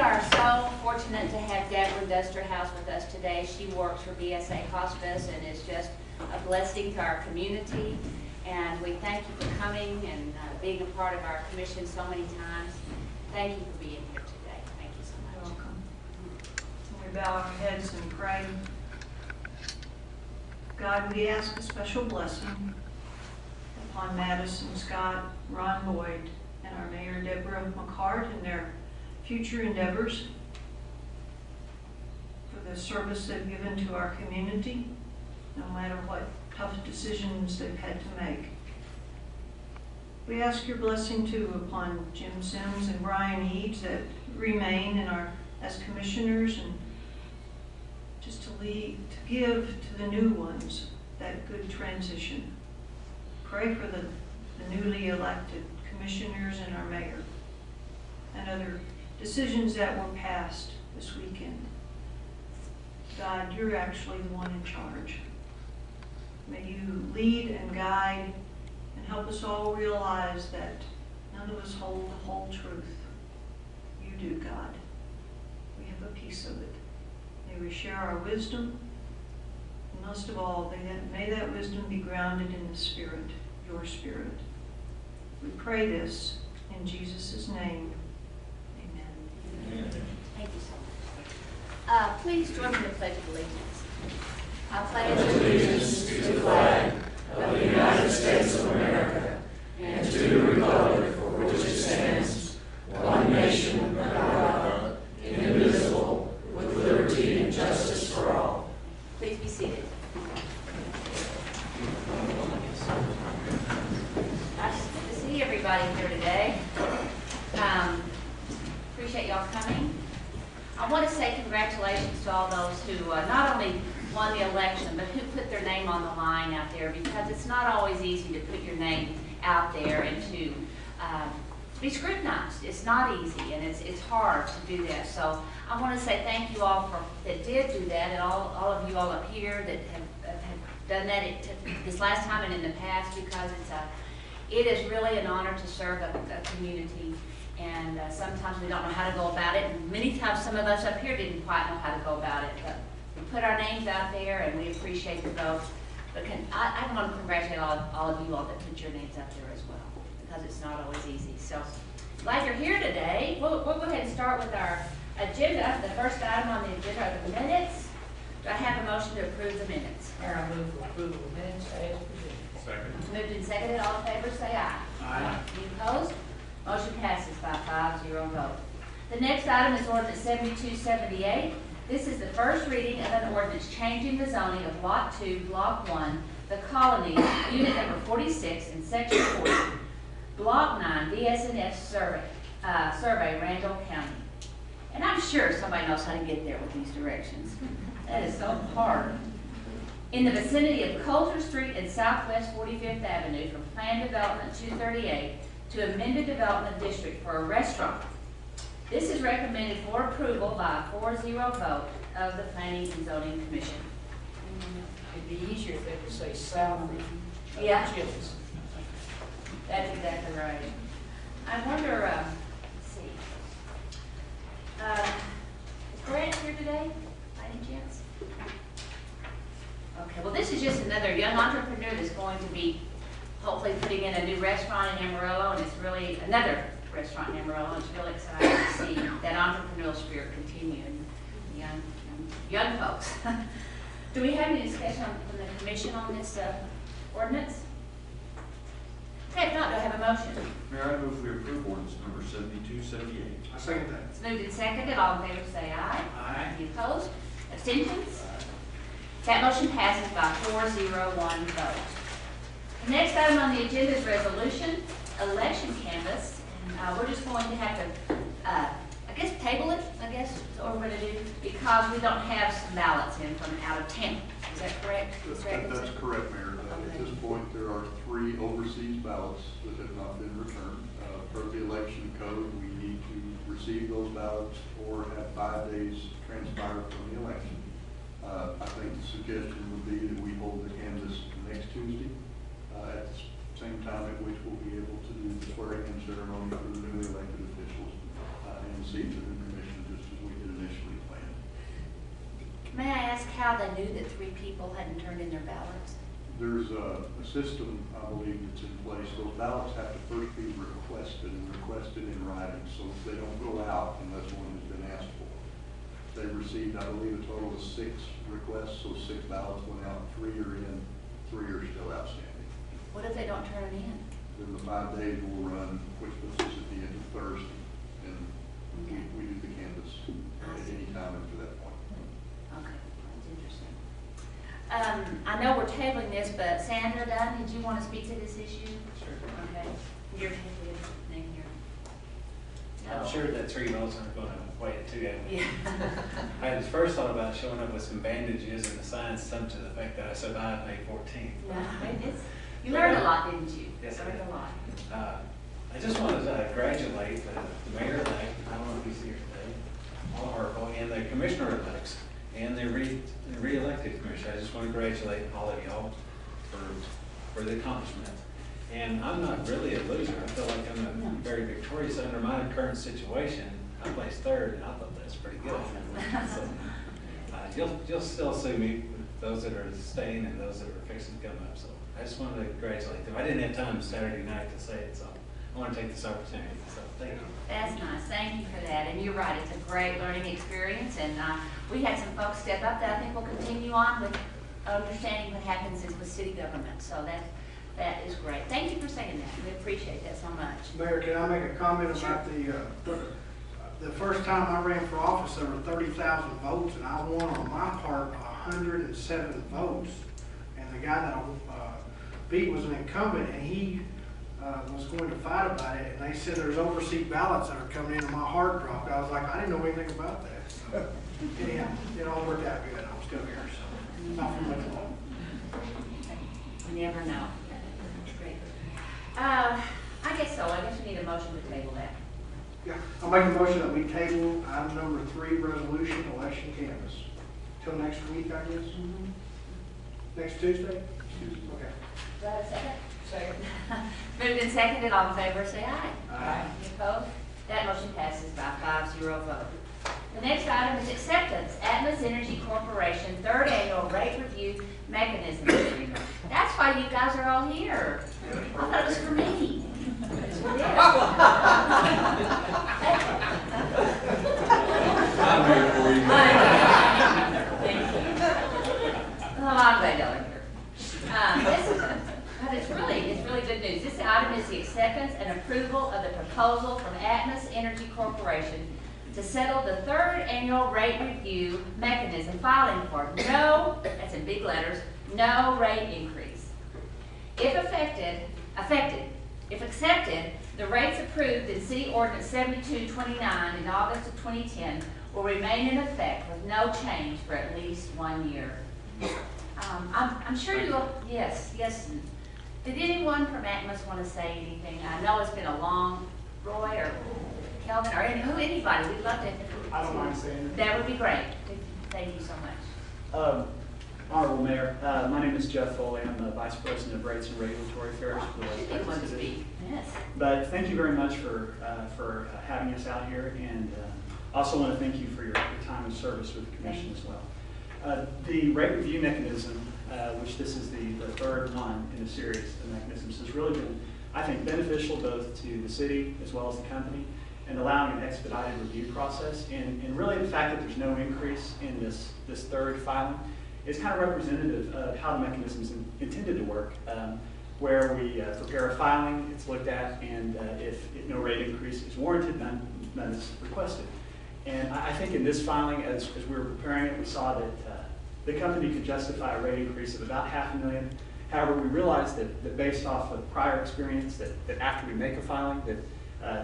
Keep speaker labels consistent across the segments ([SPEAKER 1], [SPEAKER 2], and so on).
[SPEAKER 1] are so fortunate to have Deborah Dusterhouse with us today. She works for BSA Hospice and is just a blessing to our community. And we thank you for coming and being a part of our commission so many times. Thank you for being here today. Thank you so much.
[SPEAKER 2] Welcome. We bow our heads and pray. God, we ask a special blessing upon Madison Scott, Ron Lloyd, and our Mayor Deborah McCart and their future endeavors, for the service they've given to our community, no matter what tough decisions they've had to make. We ask your blessing too upon Jim Sims and Brian Eads that remain in as commissioners, and just to give to the new ones that good transition. Pray for the newly elected commissioners and our mayor and other decisions that were passed this weekend. God, you're actually the one in charge. May you lead and guide and help us all realize that none of us hold the whole truth. You do, God. We have a piece of it. May we share our wisdom, and most of all, may that wisdom be grounded in the Spirit, your Spirit. We pray this in Jesus' name. Amen.
[SPEAKER 1] Thank you so much. Please join me in the Pledge of Allegiance. I pledge
[SPEAKER 3] allegiance to the flag of the United States of America and to the republic for which it stands, one nation under God, indivisible, with liberty and justice for all.
[SPEAKER 1] Please be seated. Nice to see everybody here today. Appreciate y'all coming. I want to say congratulations to all those who not only won the election, but who put their name on the line out there, because it's not always easy to put your name out there and to be scrutinized. It's not easy, and it's hard to do that. So I want to say thank you all that did do that, and all of you all up here that have done that this last time and in the past, because it is really an honor to serve a community. And sometimes we don't know how to go about it. And many times some of us up here didn't quite know how to go about it. But we put our names out there, and we appreciate the votes. But I want to congratulate all of you all that put your names out there as well, because it's not always easy. So glad you're here today. We'll go ahead and start with our agenda. The first item on the agenda are the minutes. Do I have a motion to approve the minutes?
[SPEAKER 4] Mayor, I move for approval of minutes as presented.
[SPEAKER 3] Second.
[SPEAKER 1] Moved and seconded. All in favor, say aye.
[SPEAKER 3] Aye.
[SPEAKER 1] Any opposed? Motion passes by 5-0 vote. The next item is ordinance 7278. This is the first reading of an ordinance changing the zoning of Lot 2, Block 1, the Colony, Unit number 46 in Section 40, Block 9, DSNF survey, Randall County. And I'm sure somebody knows how to get there with these directions. That is so hard. In the vicinity of Coulter Street and Southwest 45th Avenue from Plan Development 238 to amended development district for a restaurant. This is recommended for approval by a 4-0 vote of the Planning and Zoning Commission.
[SPEAKER 4] It'd be easier if they could say south of
[SPEAKER 1] Yeah.
[SPEAKER 4] Chili's.
[SPEAKER 1] That's exactly right. I wonder, let's see. Is Grant here today, by any chance? Okay, well, this is just another young entrepreneur that's going to be hopefully putting in a new restaurant in Amarillo, and it's really another restaurant in Amarillo. And it's really exciting to see that entrepreneurial spirit continue in young folks. Do we have any discussion from the commission on this ordinance? Okay, if not, do I have a motion?
[SPEAKER 3] Mayor, I move we approve ordinance number 7278.
[SPEAKER 5] I second that.
[SPEAKER 1] It's moved and seconded. All in favor say aye.
[SPEAKER 5] Aye.
[SPEAKER 1] Any opposed? Abstentions? That motion passes by 4-0-1 vote. The next item on the agenda is resolution, election canvass. We're just going to have to, I guess, table it, I guess, is what we're going to do, because we don't have some ballots in from out of town. Is that correct?
[SPEAKER 5] That's correct, Mayor. At this point, there are 3 overseas ballots that have not been returned. Per the election code, we need to receive those ballots or have 5 days transpire from the election. I think the suggestion would be that we hold the canvass next Tuesday, at the same time at which we'll be able to do the swearing-in ceremony for the newly elected officials and seat the new commission just
[SPEAKER 1] how they knew that 3 people hadn't turned in their ballots?
[SPEAKER 5] There's a system, I believe, that's in place. Those ballots have to first be requested and requested in writing, so they don't go out unless one has been asked for. They received, I believe, a total of 6 requests, so 6 ballots went out, 3 are in, 3 are still outstanding.
[SPEAKER 1] What if they don't turn them in?
[SPEAKER 5] Then the 5 days will run, which puts us at the end of Thursday, and
[SPEAKER 1] Okay.
[SPEAKER 5] we do the canvass at any time after that point.
[SPEAKER 1] Okay, that's interesting. I know we're tabling this, but Sandra Dunn, did you want to speak to this issue?
[SPEAKER 3] Sure.
[SPEAKER 1] Okay, your name here.
[SPEAKER 3] I'm sure that 3 votes aren't going to weigh it too heavily.
[SPEAKER 1] Yeah.
[SPEAKER 3] I had first thought about showing up with some bandages and a sign some to the fact that I survived May 14th.
[SPEAKER 1] No, you learned a lot, didn't you?
[SPEAKER 3] Yes, I
[SPEAKER 1] Learned
[SPEAKER 3] did.
[SPEAKER 1] a lot.
[SPEAKER 3] I just want to congratulate the mayor-elect, I don't know if he's here today, Paul Harpo, and the commissioner-elects, and the re-elected commissioner. I just want to congratulate all of y'all for the accomplishment. And I'm not really a loser. I feel like I'm very victorious under my current situation. I placed 3rd, and I thought that's pretty good. So, you'll still see me, those that are staying and those that are fixing to come up. So I just wanted to congratulate them. I didn't have time Saturday night to say it, so I want to take this opportunity. So thank you.
[SPEAKER 1] That's nice. Thank you for that. And you're right, it's a great learning experience. And we had some folks step up that I think will continue on with understanding what happens with city government. So that is great. Thank you for saying that. We appreciate that so much.
[SPEAKER 6] Mayor, can I make a comment
[SPEAKER 1] Sure.
[SPEAKER 6] about the first time I ran for office, there were 30,000 votes, and I won on my part 107 votes. And the guy that I beat was an incumbent, and he was going to fight about it. And they said there's overseas ballots that are coming in, and my heart dropped. I was like, I didn't know anything about that. So, anyhow, it all worked out good. I'm still here, so not for much longer.
[SPEAKER 1] You never know. That's great. I guess so. I guess we need a motion to table that.
[SPEAKER 6] Yeah, I'll make a motion that we table item number 3, resolution, election canvas, till next week, I guess. Next Tuesday? Okay.
[SPEAKER 1] Do I have a second?
[SPEAKER 4] Second.
[SPEAKER 1] Moved and seconded, all in favor, say aye.
[SPEAKER 6] Aye.
[SPEAKER 1] Any opposed? That motion passes by 5-0 vote. The next item is acceptance, Atmos Energy Corporation 3rd Annual Rate Review Mechanism Agreement. That's why you guys are all here. I thought it was for me. It's for them.
[SPEAKER 3] I'm here for you.
[SPEAKER 1] Thank you. Oh, I'm glad y'all are here. But it's really good news. This item is the acceptance and approval of the proposal from Atmos Energy Corporation to settle the 3rd Annual Rate Review Mechanism filing for no, that's in big letters, no rate increase. If accepted, the rates approved in City Ordinance 7229 in August of 2010 will remain in effect with no change for at least 1 year. I'm sure you'll, yes. Did anyone from Atmos want to say anything? I know it's been a long, Roy or Kelvin or anybody, we'd love to.
[SPEAKER 7] I don't mind saying it.
[SPEAKER 1] That would be great. Thank you so much.
[SPEAKER 7] Honorable Mayor, my name is Jeff Foley. I'm the Vice President of Rates and Regulatory Affairs for the
[SPEAKER 1] You did want to speak, yes.
[SPEAKER 7] But thank you very much for having us out here, and also want to thank you for your time and service with the Commission as well. The rate review mechanism, which this is the 3rd one in a series of mechanisms, has really been, I think, beneficial both to the city as well as the company, and allowing an expedited review process. And really the fact that there's no increase in this 3rd filing is kind of representative of how the mechanism is intended to work, where we prepare a filing, it's looked at, and if no rate increase is warranted, none is requested. And I think in this filing, as we were preparing it, we saw that the company could justify a rate increase of about $500,000. However, we realized that based off of prior experience, that after we make a filing, that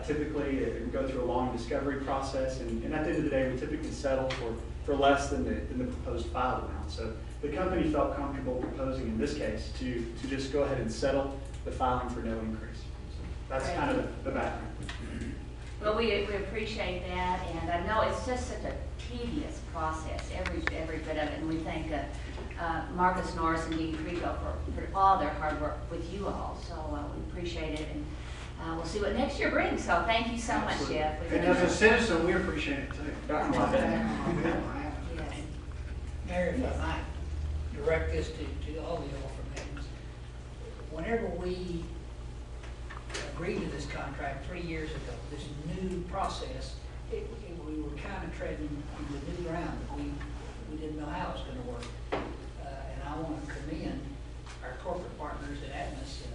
[SPEAKER 7] typically it would go through a long discovery process, and at the end of the day, we typically settle for less than the proposed filed amount. So the company felt comfortable proposing in this case to just go ahead and settle the filing for no increase. So that's kind of the background.
[SPEAKER 1] Well, we appreciate that, and I know it's just such a tedious process, every bit of it, and we thank Marcus Norris and Dean Crico for all their hard work with you all, so we appreciate it, and we'll see what next year brings, so thank you so much, Jeff.
[SPEAKER 6] And as a citizen, we appreciate it too.
[SPEAKER 1] Yes.
[SPEAKER 4] Mayor, if I might direct this to all the y'all from Evans. Whenever we agreed to this contract 3 years ago, this new process, we were kind of treading into new ground. We didn't know how it was going to work. And I want to commend our corporate partners at Atmos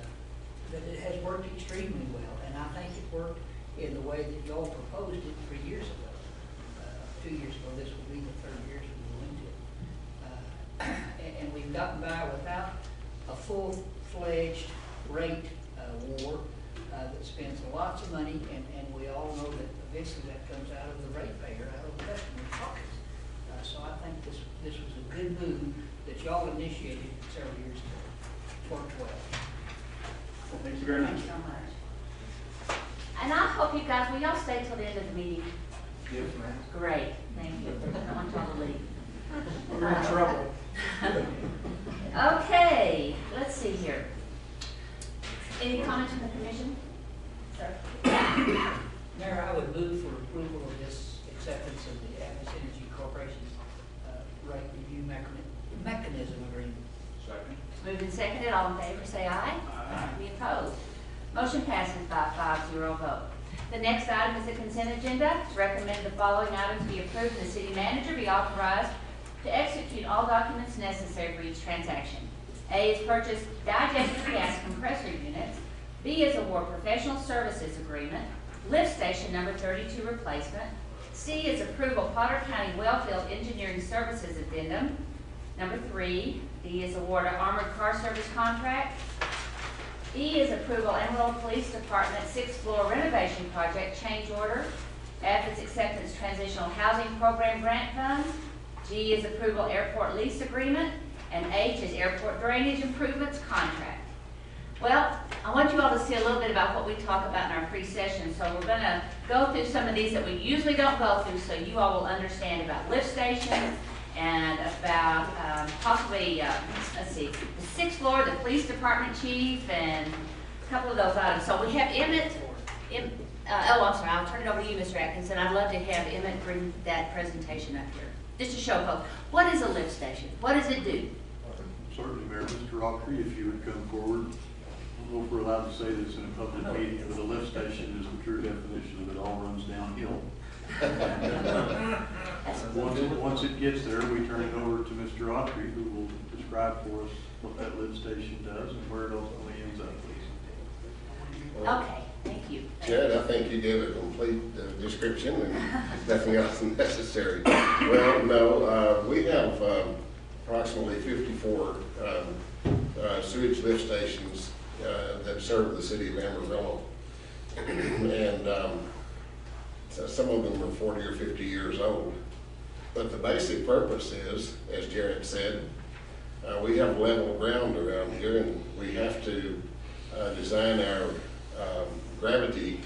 [SPEAKER 4] that it has worked extremely well. And I think it worked in the way that y'all proposed it 3 years ago. 2 years ago, this will be the third year we will into it. And we've gotten by without a full-fledged rate war that spends lots of money, and we all know that eventually that comes out of the ratepayer, out of the customer's pockets. So I think this was a good move that y'all initiated several years ago. It's worked well.
[SPEAKER 7] Well, thank you very much.
[SPEAKER 1] Thank you so much. And I hope you guys, will y'all stay till the end of the meeting?
[SPEAKER 3] Yes, ma'am.
[SPEAKER 1] Great, thank you. I don't want y'all to leave.
[SPEAKER 6] We're in trouble.
[SPEAKER 1] Okay, let's see here. Any comments from the commission? Sir?
[SPEAKER 4] Mayor, I would move for approval of this acceptance of the Atmos Energy Corporation's rate review mechanism agreement.
[SPEAKER 3] Second.
[SPEAKER 1] Moved and seconded, all in favor say aye.
[SPEAKER 3] Aye.
[SPEAKER 1] Any opposed? Motion passes by 5-0 vote. The next item is the consent agenda. To recommend the following items be approved and the city manager be authorized to execute all documents necessary for each transaction. A is purchase digester gas compressor units. B is award professional services agreement. Lift station number 32 replacement. C is approval Potter County Wellfield Engineering Services addendum. Number 3. D is award armored car service contract. E is approval Amarillo Police Department 6th floor renovation project change order. F is acceptance transitional housing program grant funds. G is approval airport lease agreement. And H is airport drainage improvements contract. Well, I want you all to see a little bit about what we talk about in our pre-session. So we're going to go through some of these that we usually don't go through, so you all will understand about lift stations and about possibly, let's see, the 6th floor, the police department chief, and a couple of those items. So we have Emmett. I'm sorry, I'll turn it over to you, Mr. Atkinson. I'd love to have Emmett bring that presentation up here, just to show folks, what is a lift station? What does it do?
[SPEAKER 5] Certainly, Mayor, Mr. Autry, if you would come forward. I don't know if we're allowed to say this in a public meeting, but a lift station is the true definition of it all runs downhill. Once it gets there, we turn it over to Mr. Autry, who will describe for us what that lift station does and where it ultimately ends up.
[SPEAKER 1] Okay, thank you.
[SPEAKER 8] Chad, I think you gave a complete description and nothing else necessary. Well, no, we have approximately 54 sewage lift stations that serve the city of Amarillo. And so some of them are 40 or 50 years old. But the basic purpose is, as Jared said, we have level ground around here, and we have to design our gravity